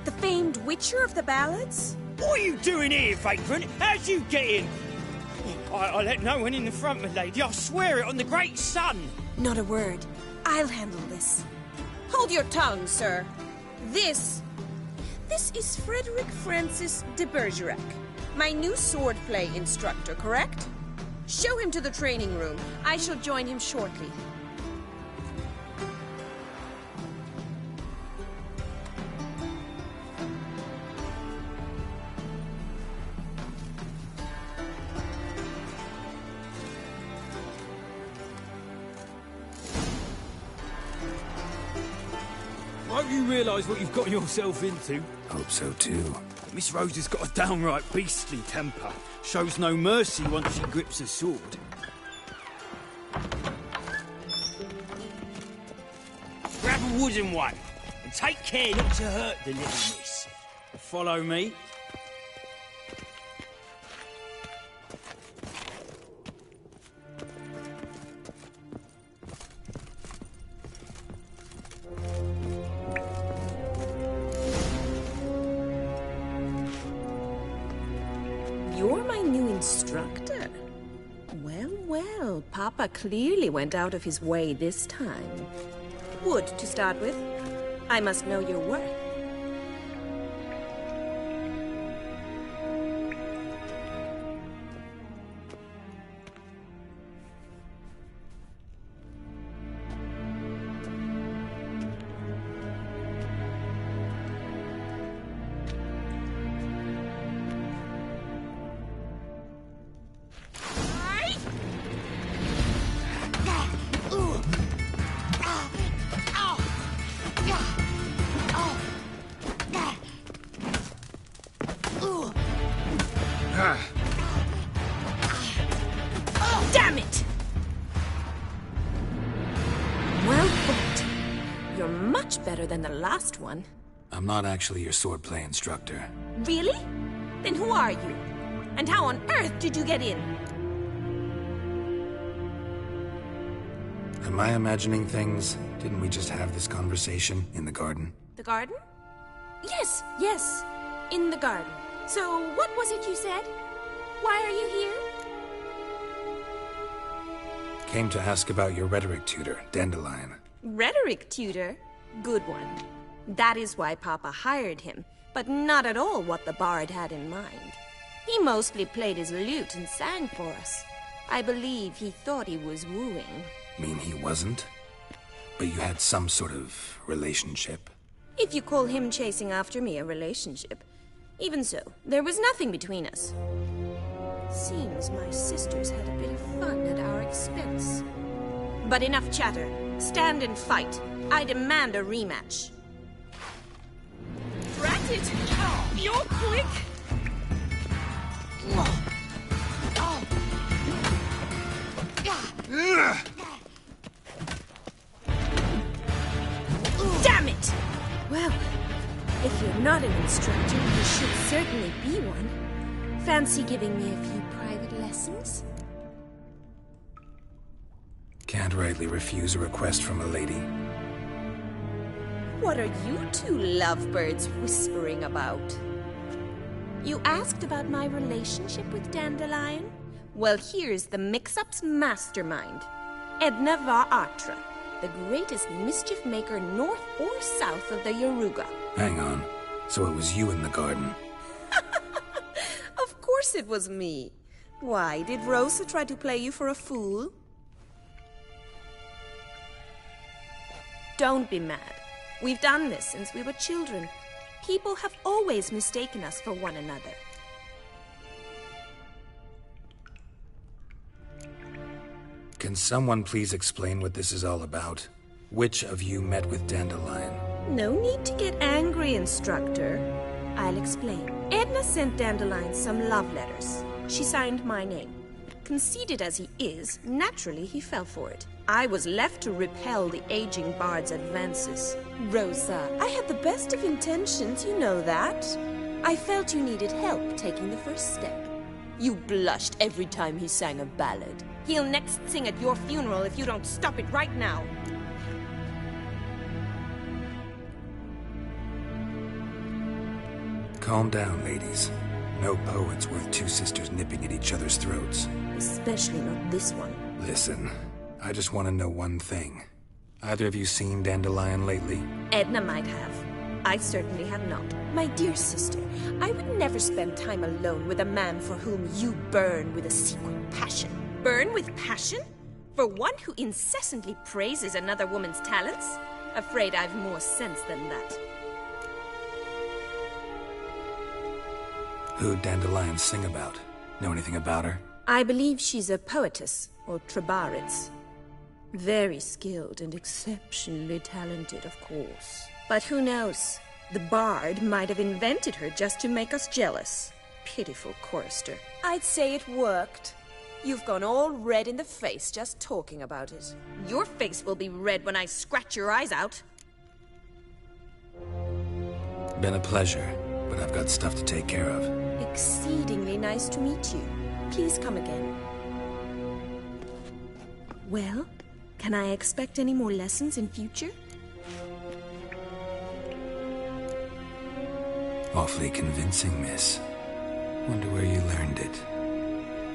The famed Witcher of the ballads? What are you doing here, vagrant? How'd you get in? I let no one in the front, my lady. I swear it on the great sun. Not a word. I'll handle this. Hold your tongue, sir. This is Frederick Francis de Bergerac, my new swordplay instructor, correct? Show him to the training room. I shall join him shortly. Hope you realise what you've got yourself into. Hope so too. Miss Rose has got a downright beastly temper. Shows no mercy once she grips a sword. Grab a wooden one, and take care not to hurt the little miss. Follow me. You're my new instructor. Well, well, Papa clearly went out of his way this time. Wood, to start with. I must know your worth. Damn it! Well fought. You're much better than the last one. I'm not actually your swordplay instructor. Really? Then who are you? And how on earth did you get in? Am I imagining things? Didn't we just have this conversation in the garden? The garden? Yes, yes. In the garden. So, what was it you said? Why are you here? Came to ask about your rhetoric tutor, Dandelion. Rhetoric tutor? Good one. That is why Papa hired him, but not at all what the bard had in mind. He mostly played his lute and sang for us. I believe he thought he was wooing. Mean he wasn't? But you had some sort of relationship? If you call him chasing after me a relationship. Even so, there was nothing between us. Seems my sisters had a bit of fun at our expense. But enough chatter. Stand and fight. I demand a rematch. Drat it! You're quick! Damn it! Well, if you're not an instructor, you should certainly be one. Fancy giving me a few private lessons? Can't rightly refuse a request from a lady. What are you two lovebirds whispering about? You asked about my relationship with Dandelion? Well, here's the mix-up's mastermind. Edna var Atra, the greatest mischief maker north or south of the Yaruga. Hang on. So it was you in the garden? Of course it was me. Why, did Rosa try to play you for a fool? Don't be mad. We've done this since we were children. People have always mistaken us for one another. Can someone please explain what this is all about? Which of you met with Dandelion? No need to get angry, instructor. I'll explain. Edna sent Dandelion some love letters. She signed my name. Conceited as he is, naturally he fell for it. I was left to repel the aging bard's advances. Rosa, I had the best of intentions, you know that. I felt you needed help taking the first step. You blushed every time he sang a ballad. He'll next sing at your funeral if you don't stop it right now. Calm down, ladies. No poet's worth two sisters nipping at each other's throats. Especially not this one. Listen, I just want to know one thing. Either of you seen Dandelion lately? Edna might have. I certainly have not. My dear sister, I would never spend time alone with a man for whom you burn with a secret passion. Burn with passion? For one who incessantly praises another woman's talents? Afraid I've more sense than that. Who'd Dandelion sing about? Know anything about her? I believe she's a poetess, or trebarits. Very skilled and exceptionally talented, of course. But who knows? The bard might have invented her just to make us jealous. Pitiful chorister. I'd say it worked. You've gone all red in the face just talking about it. Your face will be red when I scratch your eyes out. Been a pleasure, but I've got stuff to take care of. Exceedingly nice to meet you. Please come again. Well, can I expect any more lessons in future? Awfully convincing, miss. Wonder where you learned it.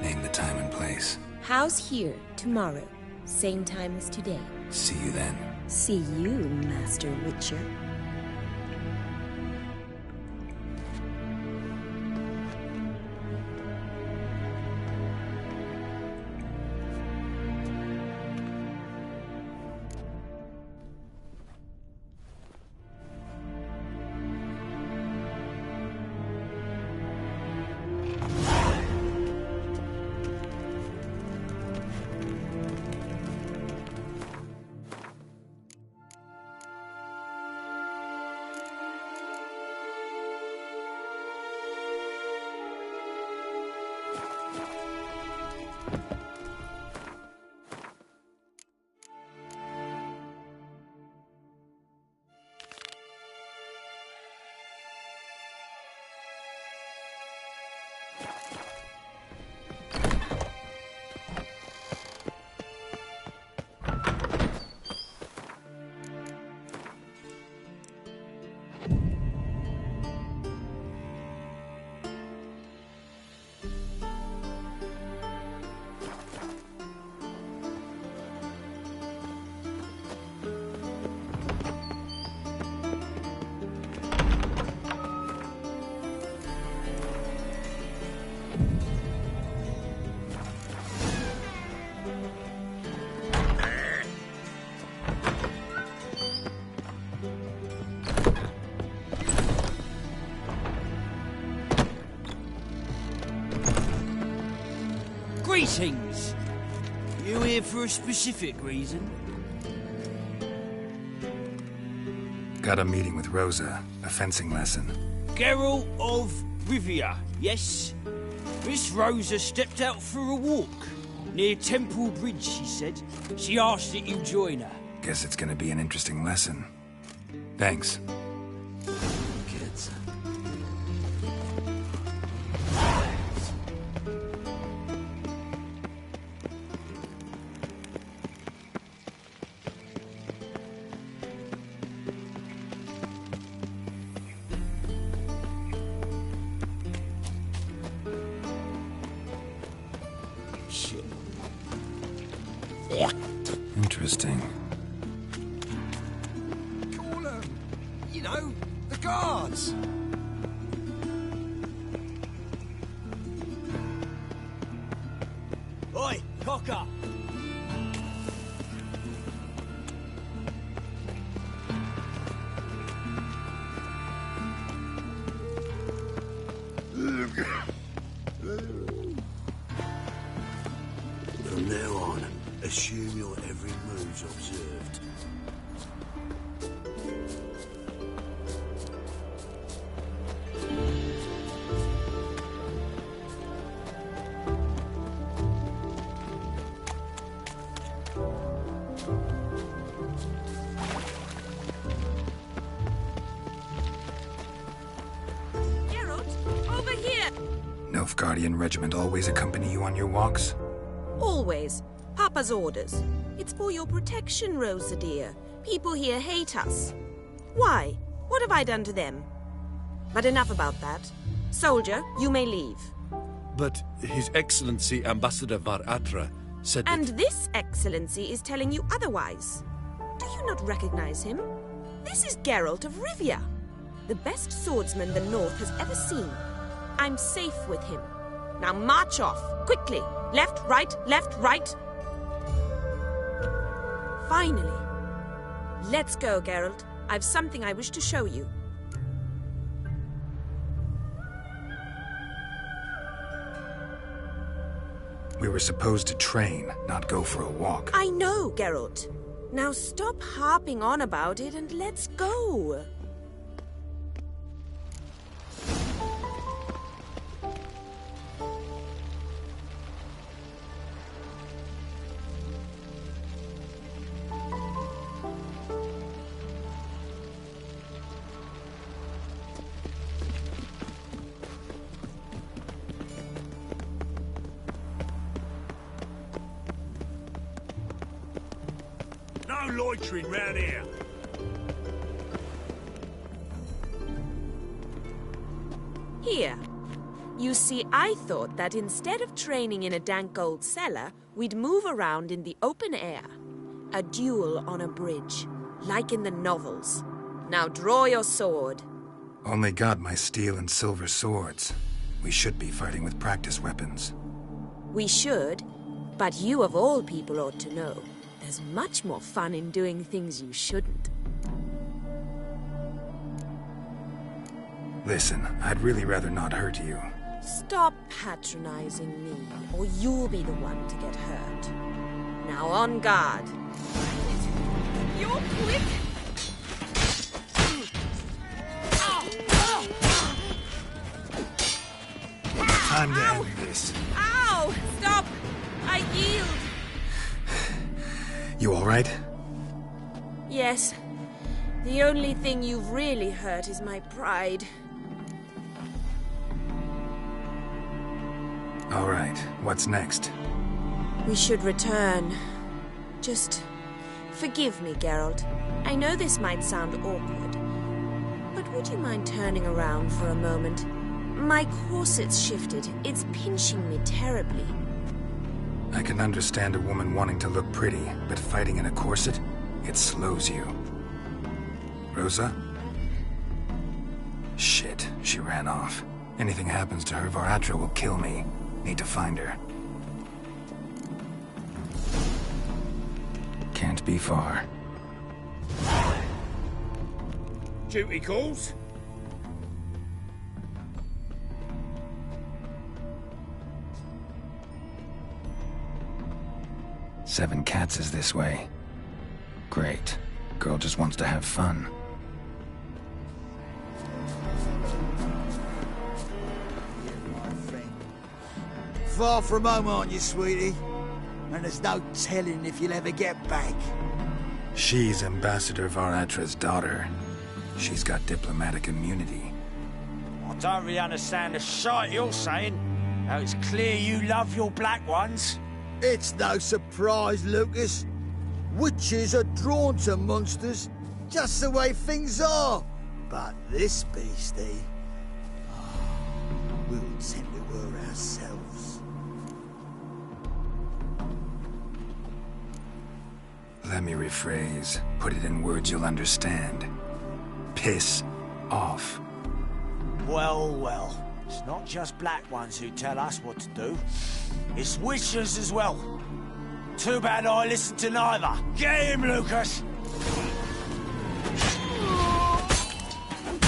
Name the time and place. House here, tomorrow. Same time as today. See you then. See you, Master Witcher. Greetings! You here for a specific reason? Got a meeting with Rosa. A fencing lesson. Geralt of Rivia, yes? Miss Rosa stepped out for a walk. Near Temple Bridge, she said. She asked that you join her. Guess it's gonna be an interesting lesson. Thanks. Kids. Interesting. Call them. You know, the guards. Oi, cocker! From now on, assume your every move's observed. Geralt, over here! Nilfgaardian regiment always accompany you on your walks? Always. Papa's orders. It's for your protection, Rosa dear. People here hate us. Why? What have I done to them? But enough about that. Soldier, you may leave. But His Excellency Ambassador Var Atra said And that... this excellency is telling you otherwise. Do you not recognize him? This is Geralt of Rivia, the best swordsman the North has ever seen. I'm safe with him. Now march off, quickly. Left, right, left, right. Finally. Let's go, Geralt. I've something I wish to show you. We were supposed to train, not go for a walk. I know, Geralt. Now stop harping on about it and let's go. No loitering round here. Here. You see, I thought that instead of training in a dank old cellar, we'd move around in the open air. A duel on a bridge, like in the novels. Now draw your sword. Only got my steel and silver swords. We should be fighting with practice weapons. We should, but you of all people ought to know. There's much more fun in doing things you shouldn't. Listen, I'd really rather not hurt you. Stop patronizing me, or you'll be the one to get hurt. Now on guard. You're quick! Time to end this. Ow! Stop! I yield! You alright? Yes. The only thing you've really hurt is my pride. Alright, what's next? We should return. Just forgive me, Geralt. I know this might sound awkward, but would you mind turning around for a moment? My corset's shifted. It's pinching me terribly. I can understand a woman wanting to look pretty, but fighting in a corset, it slows you. Rosa? Shit, she ran off. Anything happens to her, Var-Atro will kill me. Need to find her. Can't be far. Duty calls? Seven Cats is this way. Great. Girl just wants to have fun. Far from home, aren't you, sweetie? And there's no telling if you'll ever get back. She's Ambassador Var-Atra's daughter. She's got diplomatic immunity. I don't really understand the shite you're saying. Now it's clear you love your black ones. It's no surprise, Lucas. Witches are drawn to monsters, just the way things are. But this beastie, we'll tend to her ourselves. Let me rephrase. Put it in words you'll understand. Piss off. Well, well. It's not just black ones who tell us what to do. It's witches as well. Too bad I listened to neither. Get him, Lucas!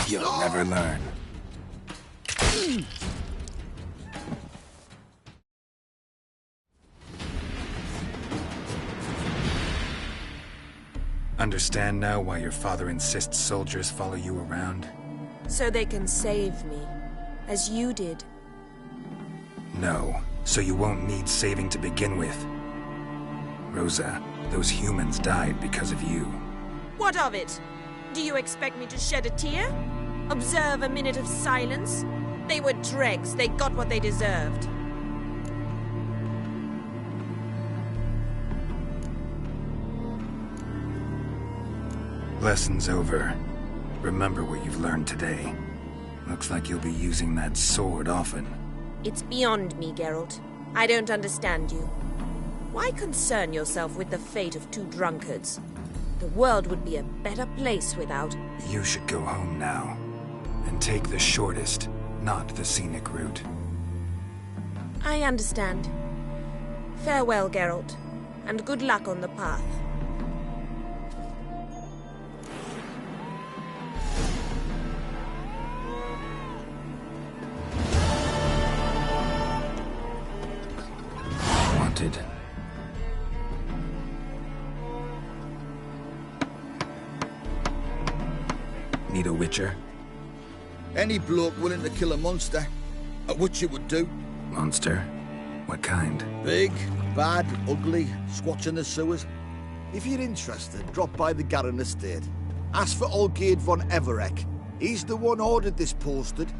You'll never learn. Understand now why your father insists soldiers follow you around? So they can save me, as you did. No, so you won't need saving to begin with. Rosa, those humans died because of you. What of it? Do you expect me to shed a tear? Observe a minute of silence? They were dregs. They got what they deserved. Lesson's over. Remember what you've learned today. Looks like you'll be using that sword often. It's beyond me, Geralt. I don't understand you. Why concern yourself with the fate of two drunkards? The world would be a better place without... You should go home now. And take the shortest, not the scenic route. I understand. Farewell, Geralt. And good luck on the path. a witcher? Any bloke willing to kill a monster, a witcher would do. Monster? What kind? Big, bad, ugly, squatch in the sewers. If you're interested, drop by the Garren estate. Ask for Olgierd von Everec. He's the one ordered this posted.